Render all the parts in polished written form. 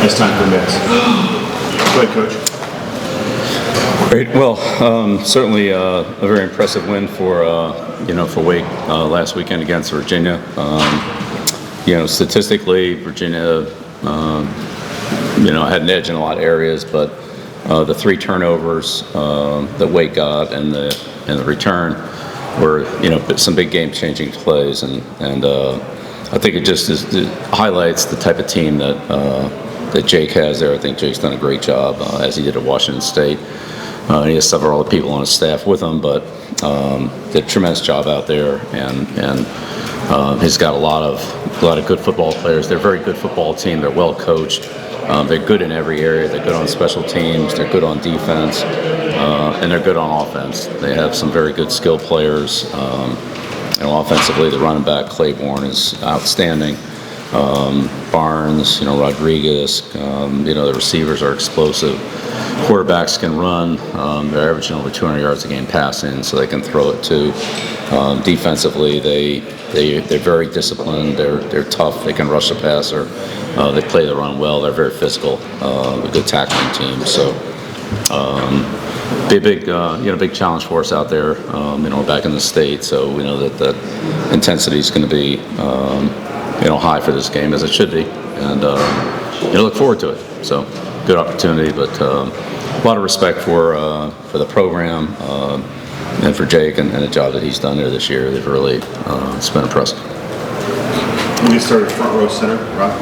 as time permits. Go ahead, Coach. Great. Well, certainly a very impressive win for Wake last weekend against Virginia. Statistically, Virginia, had an edge in a lot of areas, but the 3 turnovers that Wake got and the return were some big game-changing plays, and I think it highlights the type of team that Jake has there. I think Jake's done a great job as he did at Washington State. He has several other people on his staff with him, but did a tremendous job out there, and he's got a lot of good football players. They're a very good football team. They're well coached. They're good in every area. They're good on special teams. They're good on defense, and they're good on offense. They have some very good skill players. Offensively, the running back Clayborn is outstanding. Barnes, Rodriguez, the receivers are explosive. Quarterbacks can run. They're averaging over 200 yards a game passing, so they can throw it too. Defensively, they're very disciplined. They're tough. They can rush the passer. They play the run well. They're very physical. A good tackling team. So, be a big challenge for us out there. Back in the state. So we know that intensity is going to be, high for this game, as it should be, and look forward to it. So, good opportunity, but a lot of respect for the program and for Jake and the job that he's done there this year. They've really it's been impressive. We'll get started front row center, Rob.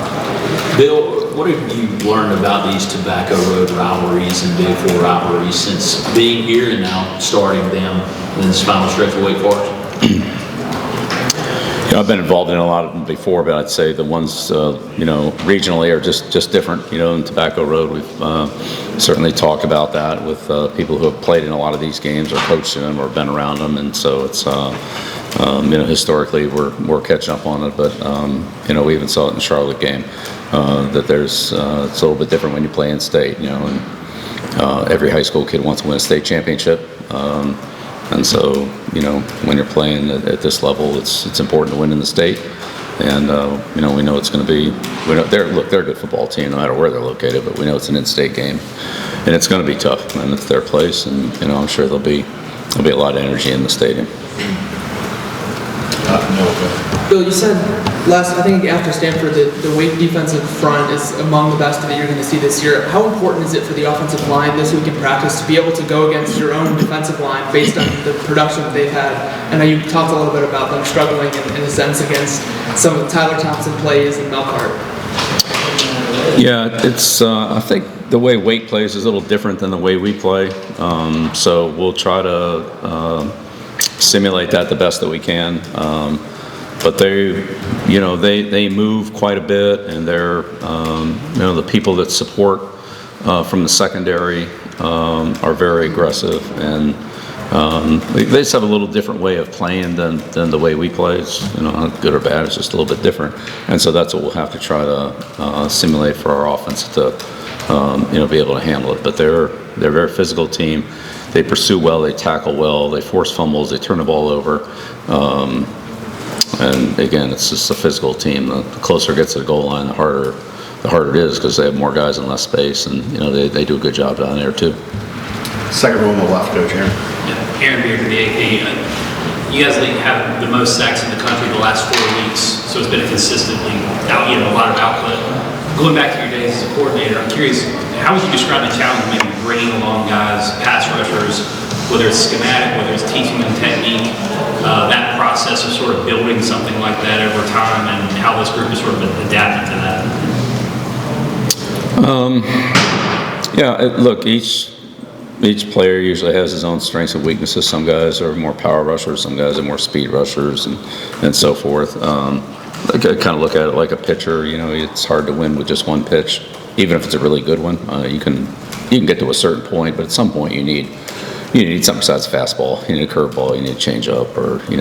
Bill, what have you learned about these Tobacco Road rivalries and Big Four rivalries since being here and now starting them in this final stretch of Wake Forest? I've been involved in a lot of them before, but I'd say the ones, regionally are just different. In Tobacco Road, we've certainly talked about that with people who have played in a lot of these games or coached in them or been around them, and so it's, historically we're catching up on it, but, we even saw it in the Charlotte game, that it's a little bit different when you play in state, and every high school kid wants to win a state championship. And so, when you're playing at this level, it's important to win in the state. And, we know it's going to be, they're a good football team no matter where they're located, but we know it's an in-state game. And it's going to be tough, and it's their place. And, I'm sure there'll be a lot of energy in the stadium. Bill, you said I think after Stanford, the Wake defensive front is among the best that you're going to see this year. How important is it for the offensive line this week in practice to be able to go against your own defensive line based on the production that they've had? I know you talked a little bit about them struggling in a sense against some of the Tyler Thompson plays and Melkart. Yeah, it's. I think the way Wake plays is a little different than the way we play. So we'll try to simulate that the best that we can. But they move quite a bit, and they're the people that support from the secondary are very aggressive, and they just have a little different way of playing than the way we play. It's not good or bad. It's just a little bit different, and so that's what we'll have to try to simulate for our offense to be able to handle it. But they're a very physical team. They pursue well. They tackle well. They force fumbles. They turn the ball over. And again, it's just a physical team. The closer it gets to the goal line, the harder it is because they have more guys and less space, and they do a good job down there too. Second row on the left, Coach Aaron. Yeah, Aaron Beard from the AP. You guys have the most sacks in the country the last 4 weeks, so it's been a consistently a lot of output. Going back to your days as a coordinator, I'm curious, how would you describe the challenge of maybe bringing along guys, pass rushers, whether it's schematic, whether it's teaching them technique, that process of sort of building something like that over time, and how this group is sort of adapting to that? Look, each player usually has his own strengths and weaknesses. Some guys are more power rushers, some guys are more speed rushers, and so forth. I kind of look at it like a pitcher. It's hard to win with just one pitch, even if it's a really good one. You can get to a certain point, but at some point you need something besides a fastball. You need a curveball. You need a changeup, or you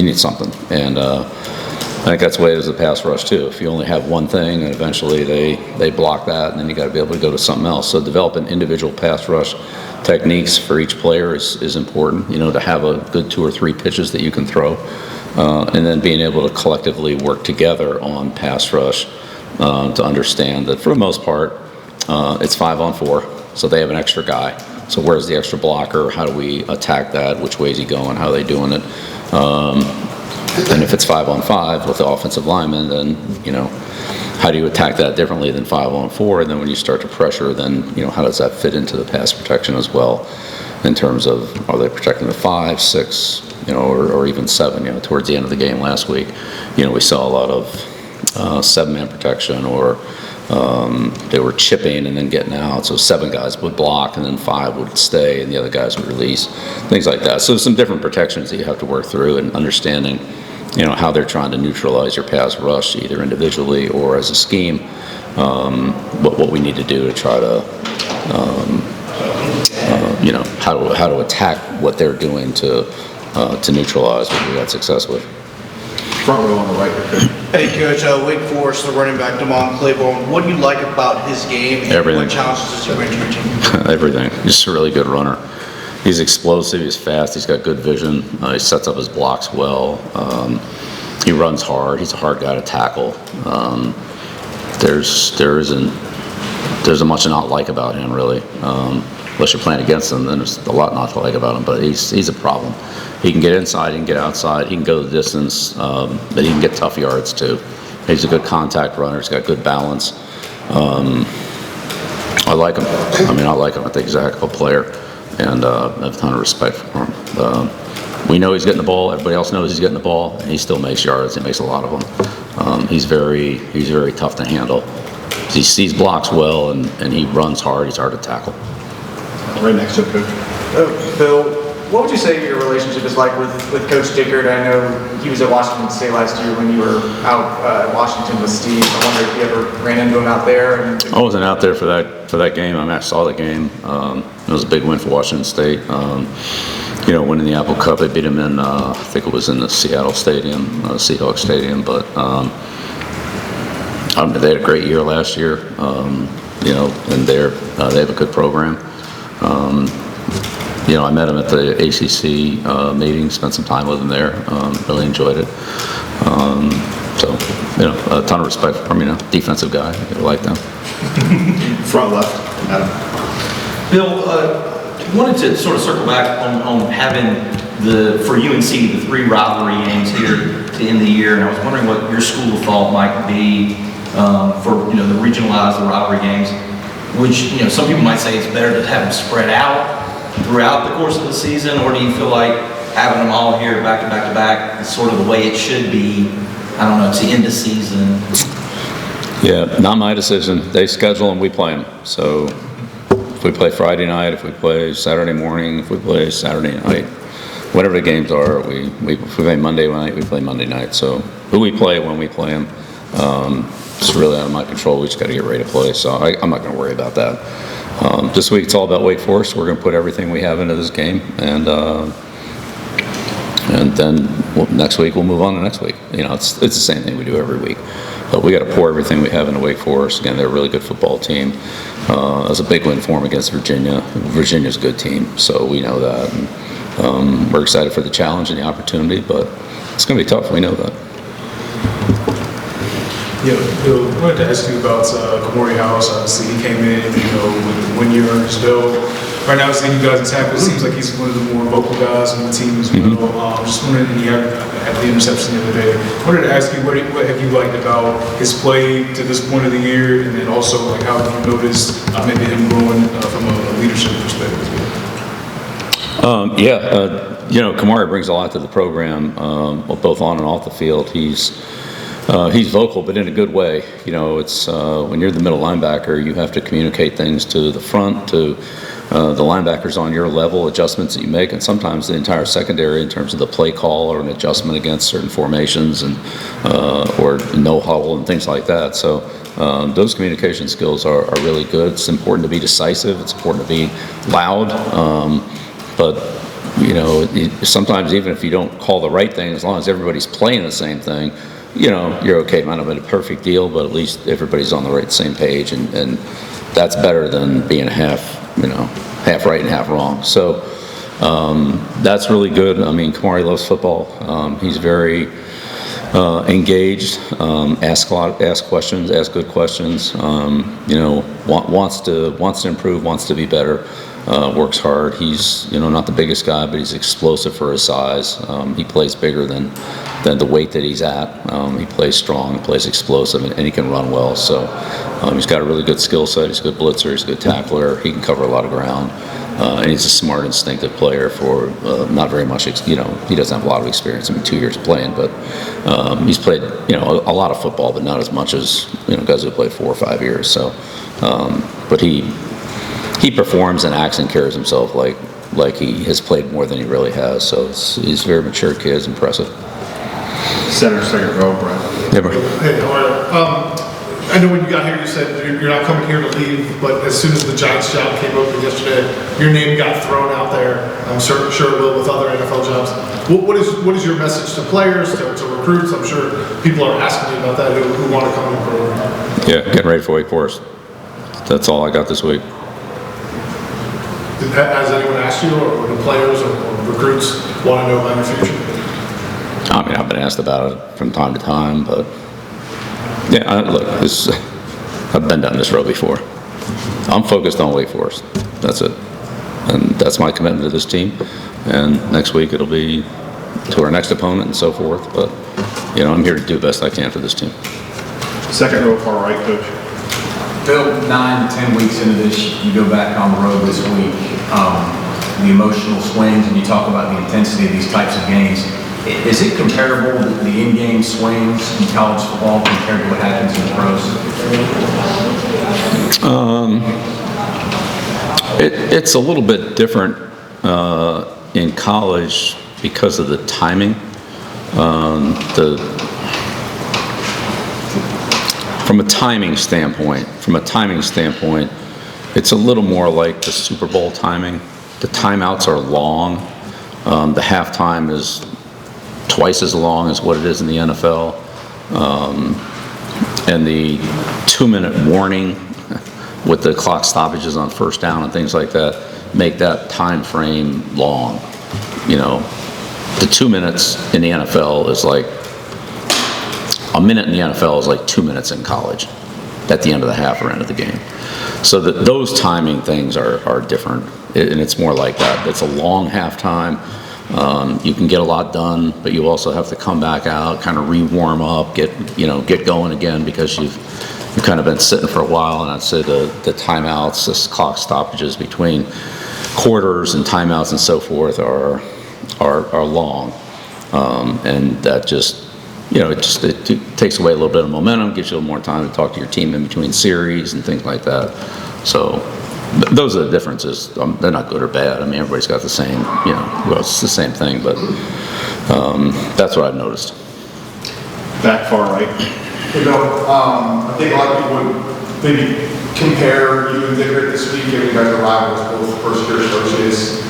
need something. And I think that's the way it is with the pass rush too. If you only have one thing, and eventually they block that, and then you got to be able to go to something else. So developing individual pass rush techniques for each player is important. To have a good 2 or 3 pitches that you can throw, and then being able to collectively work together on pass rush to understand that for the most part, it's 5-on-4, so they have an extra guy. So where's the extra blocker? How do we attack that? Which way is he going? How are they doing it? And if it's 5-on-5 with the offensive lineman, then, how do you attack that differently than 5-on-4? And then when you start to pressure, then, how does that fit into the pass protection as well? In terms of, are they protecting the 5, 6, or even 7? Towards the end of the game last week, we saw a lot of 7-man protection, or they were chipping and then getting out. So 7 guys would block and then 5 would stay and the other guys would release, things like that. So some different protections that you have to work through, and understanding, how they're trying to neutralize your pass rush, either individually or as a scheme. What we need to do to try to, how to attack what they're doing to neutralize what we had success with. Front row on the right. Hey, Coach, Wake Forest, the running back, Clayborn. What do you like about his game? And Everything. What challenges does he bring to your team? Everything. He's a really good runner. He's explosive. He's fast. He's got good vision. He sets up his blocks well. He runs hard. He's a hard guy to tackle. There isn't much to not like about him, really. Unless you're playing against him, then there's a lot not to like about him. But he's a problem. He can get inside, he can get outside, he can go the distance, but he can get tough yards too. He's a good contact runner. He's got good balance. I like him. I like him. I think he's a heck of a player, and I have a ton of respect for him. We know he's getting the ball. Everybody else knows he's getting the ball, and he still makes yards. He makes a lot of them. He's very tough to handle. He sees blocks well, and he runs hard. He's hard to tackle. Right next to him, Coach. Bill, what would you say your relationship is like with Coach Dickert? I know he was at Washington State last year when you were out at Washington with Steve. I wonder if you ever ran into him out there. I wasn't out there for that game. I saw the game. It was a big win for Washington State. Winning the Apple Cup, they beat them in, I think it was in the Seattle Stadium, Seahawks Stadium. But they had a great year last year. And they have a good program. I met him at the ACC meeting, spent some time with him there. Really enjoyed it. A ton of respect for him. Defensive guy. I like them. Front left, Adam. Bill, wanted to sort of circle back on having for UNC the 3 rivalry games here to end the year, and I was wondering what your school of thought might be for the regionalized rivalry games, which some people might say it's better to have them spread out throughout the course of the season, or do you feel like having them all here back to back to back is sort of the way it should be? I don't know, to end the season. Yeah, not my decision. They schedule them, we play them. So if we play Friday night, if we play Saturday morning, if we play Saturday night, whatever the games are, if we play Monday night, we play Monday night. So who we play when we play them, it's really out of my control. We just got to get ready to play. So I'm not going to worry about that. This week it's all about Wake Forest. We're going to put everything we have into this game, and then next week we'll move on to next week. It's the same thing we do every week. But we got to pour everything we have into Wake Forest. Again, they're a really good football team. It was a big win for them against Virginia. Virginia's a good team, so we know that. And, we're excited for the challenge and the opportunity, but it's going to be tough. We know that. Yeah, Bill, I wanted to ask you about Kamari House. Obviously, he came in, with 1 year under his belt. Right now, seeing you guys in tackle, it seems like he's one of the more vocal guys on the team as well. Just wondering, he had the interception the other day. I wanted to ask you, what have you liked about his play to this point of the year, and then also, how have you noticed maybe him growing from a leadership perspective? Kamari brings a lot to the program, both on and off the field. He's vocal, but in a good way. It's when you're the middle linebacker, you have to communicate things to the front, to the linebackers on your level, adjustments that you make, and sometimes the entire secondary in terms of the play call or an adjustment against certain formations and or no huddle and things like that. So those communication skills are really good. It's important to be decisive. It's important to be loud, but sometimes even if you don't call the right thing, as long as everybody's playing the same thing, you're okay. It might not have been a perfect deal, but at least everybody's on the same page, and that's better than being half right and half wrong. So that's really good. Kamari loves football. He's very engaged, ask questions, ask good questions. Wants to improve, wants to be better. Works hard. He's not the biggest guy, but he's explosive for his size. He plays bigger than the weight that he's at. He plays strong, he plays explosive, and he can run well. So he's got a really good skill set. He's a good blitzer. He's a good tackler. He can cover a lot of ground. And he's a smart, instinctive player for not very much. He doesn't have a lot of experience. 2 years playing, but he's played a lot of football, but not as much as guys who play 4 or 5 years. So, but he performs and acts and carries himself like he has played more than he really has. So he's a very mature kid. It's impressive. Center, second row, Brad. Yeah, bro. Hey, how are you? I know when you got here, you said you're not coming here to leave, but as soon as the Giants job came open yesterday, your name got thrown out there. I'm sure it will with other NFL jobs. What is your message to players, to recruits? I'm sure people are asking you about that who want to come in the program. Yeah, getting ready for Wake Forest. That's all I got this week. Has anyone asked you, or the players or recruits want to know about your future? I mean, I've been asked about it from time to time, but yeah, look, I've been down this road before. I'm focused on Wake Forest. That's it. And that's my commitment to this team. And next week it'll be to our next opponent and so forth. But, I'm here to do the best I can for this team. Second row, far right, coach. Bill, 9 to 10 weeks into this, you go back on the road this week. The emotional swings, and you talk about the intensity of these types of games. Is it comparable to the in-game swings in college football compared to what happens in the pros? It's a little bit different in college because of the timing. From a timing standpoint, it's a little more like the Super Bowl timing. The timeouts are long. The halftime is twice as long as what it is in the NFL. And the 2-minute warning with the clock stoppages on first down and things like that make that time frame long. The 2 minutes in the NFL is like, a minute in the NFL is like 2 minutes in college at the end of the half or end of the game. So those timing things are different, and it's more like that. It's a long halftime. You can get a lot done, but you also have to come back out, kind of re-warm up, get going again because you've kind of been sitting for a while. And I'd say the timeouts, the clock stoppages between quarters and timeouts and so forth are long, and that just it takes away a little bit of momentum, gives you a little more time to talk to your team in between series and things like that. So those are the differences. They're not good or bad. I mean, everybody's got the same, it's the same thing, but that's what I've noticed. Back far right. Hey, Bill, I think a lot of people would maybe compare you and Dicker this week, given you guys are rivals, both first-year coaches.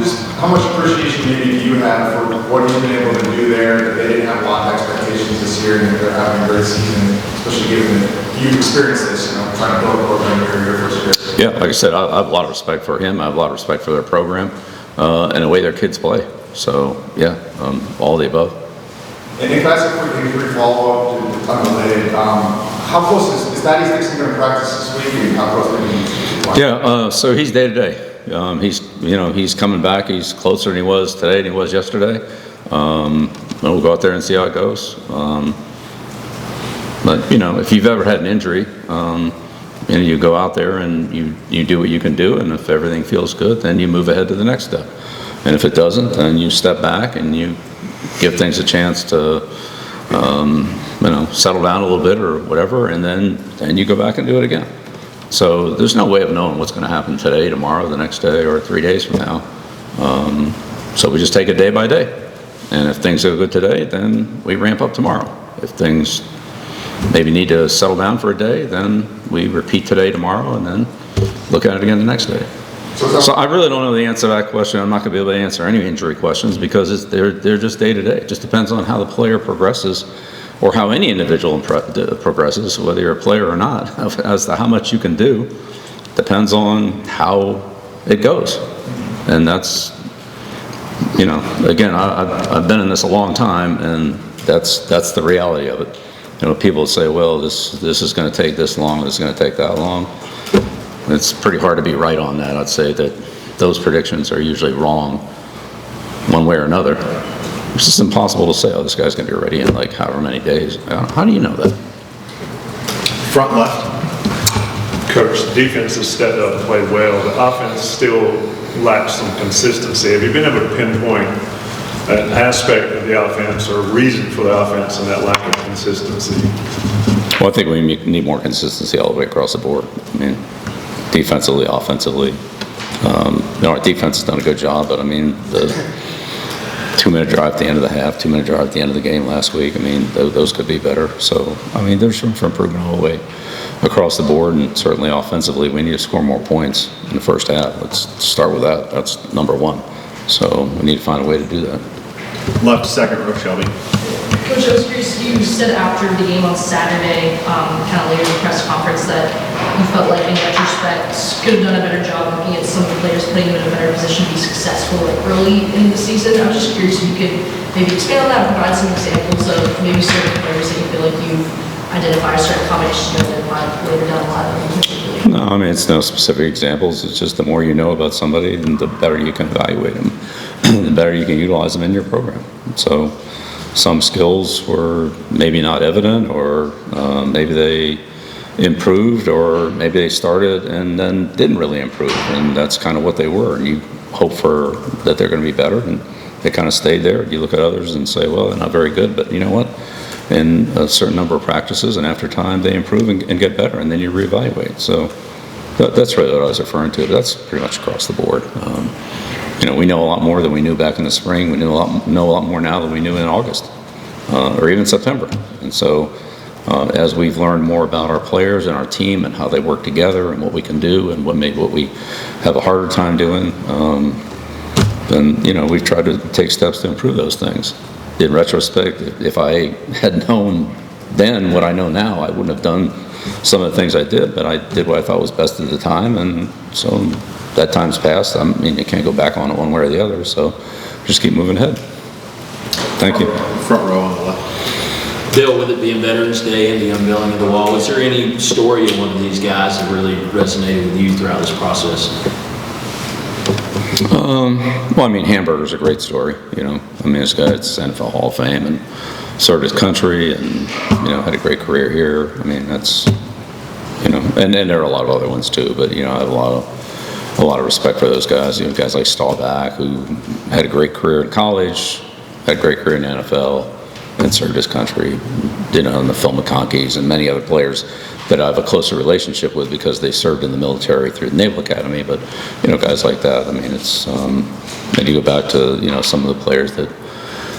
Just how much appreciation maybe do you have for what you've been able to do there? They didn't have a lot of expectations this year, and they're having a great season, especially given that you've experienced this, trying to build a program here your first year. Yeah, like I said, I have a lot of respect for him. I have a lot of respect for their program and the way their kids play. So, yeah, all of the above. And if that's a quick injury follow-up, unrelated, how close is Thaddeus Dixon going to practice this week, and how close are you? Yeah, so he's day to day. He's coming back. He's closer than he was today than he was yesterday. We'll go out there and see how it goes. But if you've ever had an injury, you go out there and you do what you can do, and if everything feels good, then you move ahead to the next step. And if it doesn't, then you step back and you give things a chance to settle down a little bit or whatever, and then you go back and do it again. So there's no way of knowing what's going to happen today, tomorrow, the next day, or 3 days from now. So we just take it day by day. And if things go good today, then we ramp up tomorrow. If things maybe need to settle down for a day, then we repeat today, tomorrow, and then look at it again the next day. So I really don't know the answer to that question. I'm not going to be able to answer any injury questions because they're just day to day. It just depends on how the player progresses, or how any individual progresses, whether you're a player or not, as to how much you can do, depends on how it goes. And that's, again, I've been in this a long time, and that's the reality of it. You know, people say, well, this is going to take this long, this is going to take that long. It's pretty hard to be right on that. I'd say that those predictions are usually wrong one way or another. It's just impossible to say, oh, this guy's going to be ready in like however many days. How do you know that? Front left. Coach, the defense has stepped up and played well. The offense still lacks some consistency. Have you been able to pinpoint an aspect of the offense or a reason for the offense and that lack of consistency? Well, I think we need more consistency all the way across the board. I mean, defensively, offensively. Our defense has done a good job, but I mean, the 2-minute drive at the end of the half, 2-minute drive at the end of the game last week, I mean, those could be better. So, I mean, there's room for improvement all the way across the board, and certainly offensively, we need to score more points in the first half. Let's start with that. That's number one. So we need to find a way to do that. Left, second row, Shelby. Coach, I was curious, you said after the game on Saturday, kind of later in the press conference, that you felt like in retrospect could have done a better job looking at some of the players, putting them in a better position to be successful like early in the season. I was just curious if you could maybe expand on that and provide some examples of maybe certain players that you feel like you've identified, certain combinations you identified later down the line. No, I mean, it's no specific examples. It's just the more you know about somebody, then the better you can evaluate them, the better you can utilize them in your program. So some skills were maybe not evident, or maybe they improved, or maybe they started and then didn't really improve, and that's kind of what they were. And you hope for that they're going to be better, and they kind of stayed there. You look at others and say, well, they're not very good, but you know what? In a certain number of practices, and after time, they improve and get better, and then you reevaluate. So that's really what I was referring to. That's pretty much across the board. You know, we know a lot more than we knew back in the spring. We know a lot more now than we knew in August or even September. And so as we've learned more about our players and our team and how they work together and what we can do and what we have a harder time doing, then, you know, we've tried to take steps to improve those things. In retrospect, if I had known then what I know now, I wouldn't have done some of the things I did, but I did what I thought was best at the time, and so that time's passed. I mean, you can't go back on it one way or the other, so just keep moving ahead. Thank you. Front row on the left. Bill, with it being Veterans Day and the unveiling of the wall, was there any story of one of these guys that really resonated with you throughout this process? Well, I mean, Hamburger's a great story, you know. I mean, this guy's NFL Hall of Fame and served his country and, you know, had a great career here. I mean, that's, you know, and there are a lot of other ones too, but, you know, I have a lot of respect for those guys. You know, guys like Staubach, who had a great career in college, had a great career in the NFL, and served his country, you know, and the Phil McConkeys and many other players that I have a closer relationship with because they served in the military through the Naval Academy. But, you know, guys like that, I mean, it's, and you go back to, you know, some of the players that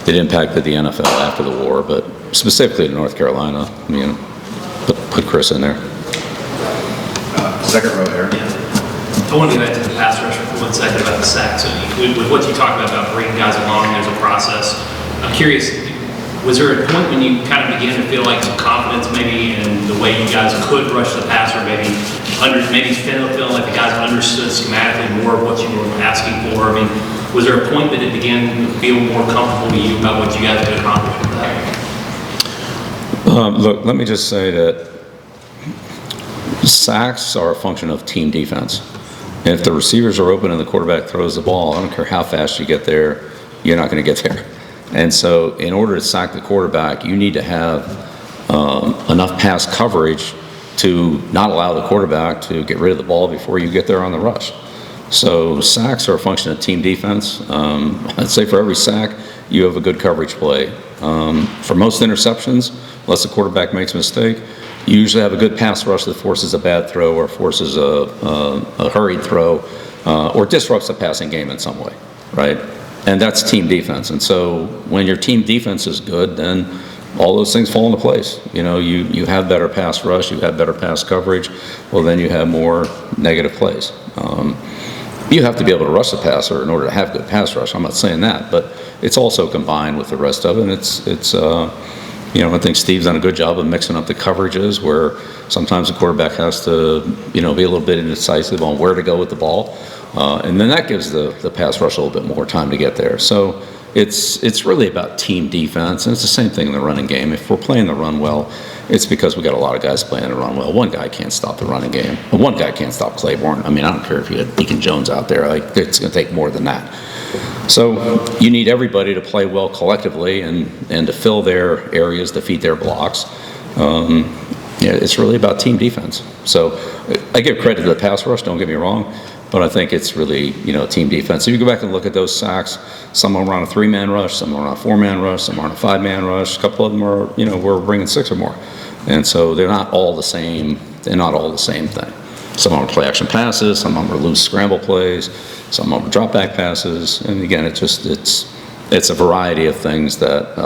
impacted the NFL after the war, but specifically to North Carolina. I mean, put Chris in there. Second row, Aaron. I want to get back to the pass rush for 1 second about the sacks. With what you talked about bringing guys along, there's a process. I'm curious, was there a point when you kind of began to feel like some confidence maybe in the way you guys could rush the passer, maybe feeling like the guys understood schematically more of what you were asking for? I mean, was there a point that it began to feel more comfortable to you about what you guys could accomplish with that? Look, let me just say that sacks are a function of team defense. And if the receivers are open and the quarterback throws the ball, I don't care how fast you get there, you're not going to get there. And so in order to sack the quarterback, you need to have enough pass coverage to not allow the quarterback to get rid of the ball before you get there on the rush. So sacks are a function of team defense. I'd say for every sack, you have a good coverage play. For most interceptions, unless the quarterback makes a mistake, you usually have a good pass rush that forces a bad throw or forces a hurried throw or disrupts the passing game in some way, right? And that's team defense. And so when your team defense is good, then all those things fall into place. You know, you have better pass rush, you have better pass coverage, well, then you have more negative plays. You have to be able to rush the passer in order to have good pass rush. I'm not saying that, but it's also combined with the rest of it. And it's you know, I think Steve's done a good job of mixing up the coverages where sometimes the quarterback has to, you know, be a little bit indecisive on where to go with the ball. And then that gives the pass rush a little bit more time to get there. So it's really about team defense, and it's the same thing in the running game. If we're playing the run well, it's because we got a lot of guys playing the run well. One guy can't stop the running game. One guy can't stop Clayborn. I mean, I don't care if you had Deacon Jones out there. Like, it's going to take more than that. So you need everybody to play well collectively and to fill their areas, to feed their blocks. Yeah, it's really about team defense. So I give credit to the pass rush, don't get me wrong, but I think it's really, team defense. So you go back and look at those sacks, some of them are on a 3-man rush, some are on a 4-man rush, some are on a 5-man rush, a couple of them are, we're bringing 6 or more. And so they're not all the same thing. Some of them are play action passes, some of them are loose scramble plays, some of them are drop back passes, and again, it's a variety of things that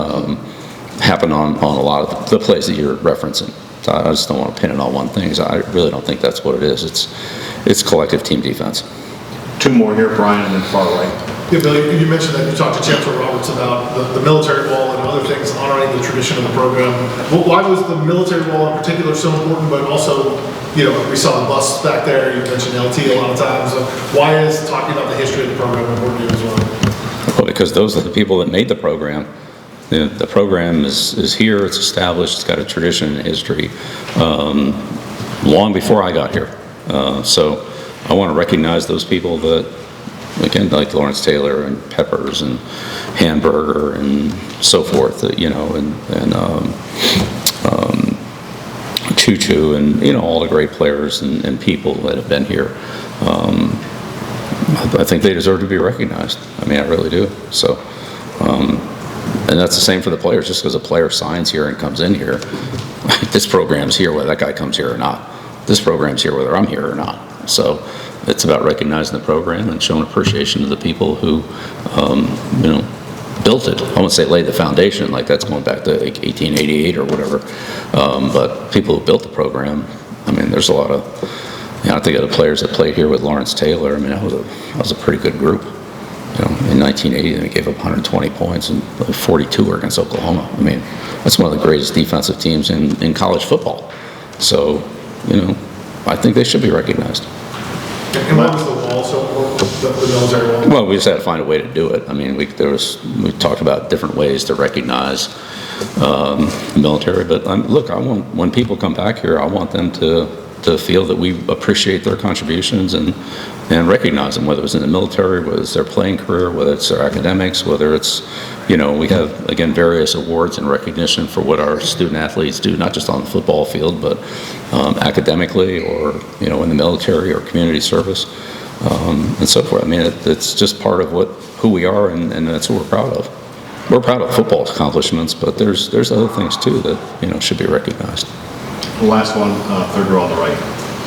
happen on a lot of the plays that you're referencing. So I just don't want to pin it on one thing. So I really don't think that's what it is. It's collective team defense. 2 more here, Brian, and then far right. Yeah, Bill, you mentioned that you talked to Chancellor Roberts about the military wall and other things honoring the tradition of the program. Why was the military wall in particular so important, but also, we saw the bus back there, you mentioned LT a lot of times. Why is talking about the history of the program important as well? Well, because those are the people that made the program. The program is here, it's established, it's got a tradition and history long before I got here. So I want to recognize those people that, again, like Lawrence Taylor and Peppers and Hamburger and so forth, and Choo Choo and, all the great players and people that have been here. I think they deserve to be recognized. I mean, I really do. So, and that's the same for the players. Just because a player signs here and comes in here, this program's here whether that guy comes here or not. This program's here whether I'm here or not. So it's about recognizing the program and showing appreciation to the people who, built it. I won't say laid the foundation, like that's going back to like 1888 or whatever. But people who built the program, I mean, there's a lot of, I think of the players that played here with Lawrence Taylor. I mean, that was a pretty good group. In 1980, they gave up 120 points and 42 were against Oklahoma. I mean, that's one of the greatest defensive teams in college football. So, I think they should be recognized. And why was the wall so important, the military wall? Well, we just had to find a way to do it. I mean, we talked about different ways to recognize the military. But look, when people come back here, I want them to feel that we appreciate their contributions and recognize them, whether it's in the military, whether it's their playing career, whether it's their academics, whether it's, we have, again, various awards and recognition for what our student athletes do, not just on the football field, but academically or, in the military or community service and so forth. I mean, it's just part of who we are, and that's what we're proud of. We're proud of football accomplishments, but there's other things too that, should be recognized. The last one, 3rd row on the right.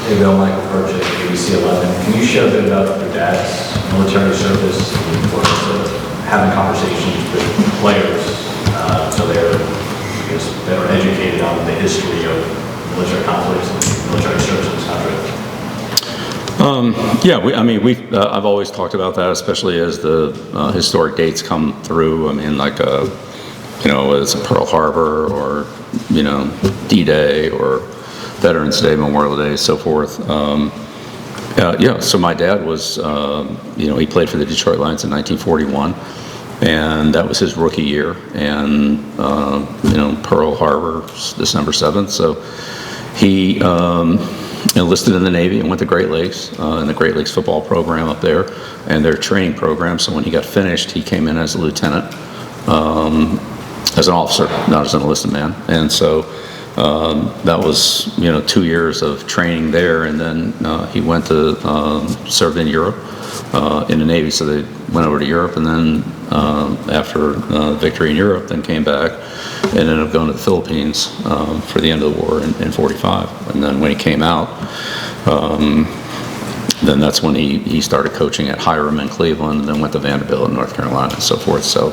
Hey, Bill, Michael Perchik, ABC 11. Can you share a bit about your dad's military service and the importance of having conversations with players so they're, better educated on the history of military conflicts and military service in this country? I've always talked about that, especially as the historic dates come through. I mean, like, whether it's Pearl Harbor or, D-Day or Veterans Day, Memorial Day, so forth. So my dad was, he played for the Detroit Lions in 1941, and that was his rookie year. And, Pearl Harbor, December 7th. So he enlisted in the Navy and went to Great Lakes, in the Great Lakes football program up there, and their training program. So when he got finished, he came in as a lieutenant, as an officer, not as an enlisted man. And so that was, 2 years of training there, and then he went to serve in Europe in the Navy. So they went over to Europe, and then after victory in Europe, then came back and ended up going to the Philippines for the end of the war in 45. And then when he came out, then that's when he started coaching at Hiram in Cleveland, and then went to Vanderbilt in North Carolina and so forth. So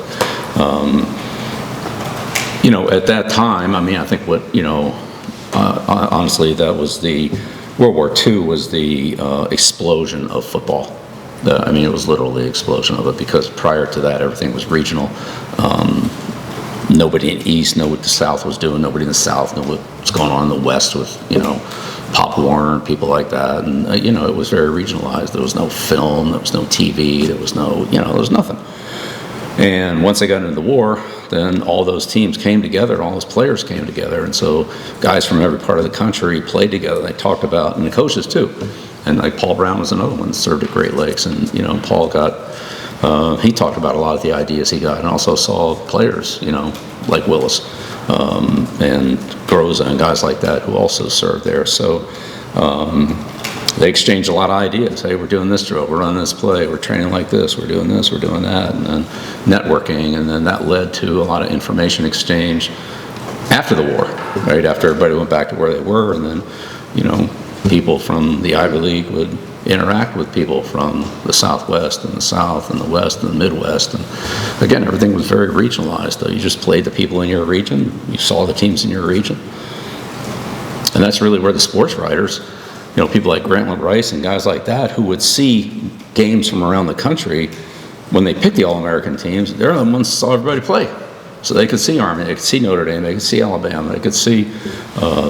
at that time, I mean, I think honestly, that was World War II was the explosion of football. It was literally the explosion of it, because prior to that, everything was regional. Nobody in the East knew what the South was doing. Nobody in the South knew what was going on in the West with, Pop Warner and people like that. And, it was very regionalized. There was no film, there was no TV, there was no, there was nothing. And once they got into the war, then all those teams came together, all those players came together, and so guys from every part of the country played together. They talked about, and the coaches too. And like Paul Brown was another one that served at Great Lakes, and Paul got, he talked about a lot of the ideas he got, and also saw players, like Willis and Groza and guys like that who also served there. So they exchanged a lot of ideas. Hey, we're doing this drill, we're running this play, we're training like this, we're doing this, we're doing that, and then networking, and then that led to a lot of information exchange after the war, right? After everybody went back to where they were, and then, people from the Ivy League would interact with people from the Southwest and the South and the West and the Midwest. And again, everything was very regionalized. You just played the people in your region, you saw the teams in your region. And that's really where the sports writers, people like Grantland Rice and guys like that who would see games from around the country, when they picked the All-American teams, they're the ones that saw everybody play. So they could see Army, they could see Notre Dame, they could see Alabama, they could see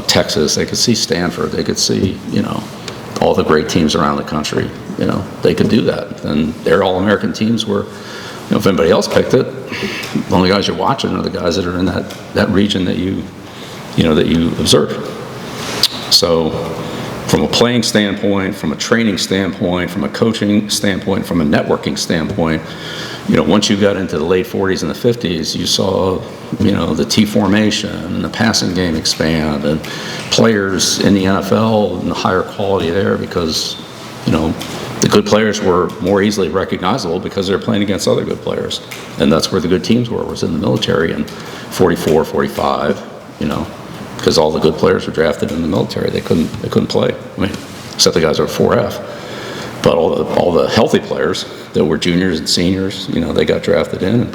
Texas, they could see Stanford, they could see, all the great teams around the country. They could do that. And their All-American teams were, if anybody else picked it, the only guys you're watching are the guys that are in that region that you observe. So from a playing standpoint, from a training standpoint, from a coaching standpoint, from a networking standpoint, once you got into the late 40s and the 50s, you saw, the T formation and the passing game expand, and players in the NFL and the higher quality there because, the good players were more easily recognizable because they were playing against other good players. And that's where the good teams was in the military in 44, 45, because all the good players were drafted in the military. They couldn't play. Except the guys who were 4F. But all the healthy players that were juniors and seniors, they got drafted in.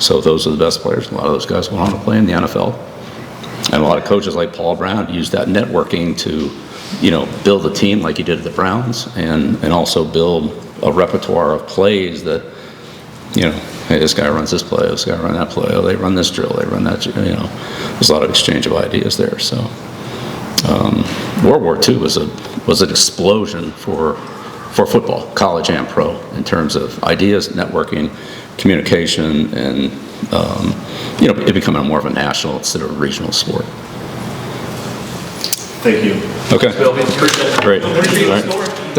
So those are the best players. A lot of those guys went on to play in the NFL. And a lot of coaches like Paul Brown used that networking to, build a team like he did at the Browns, and also build a repertoire of plays that, hey, this guy runs this play, this guy runs that play, oh, they run this drill, they run that, there's a lot of exchange of ideas there. So World War II was an explosion for football, college and pro, in terms of ideas, networking, communication, and it becoming more of a national instead of a regional sport. Thank you. Okay. Bill, appreciate it. Great. Appreciate All the right. story.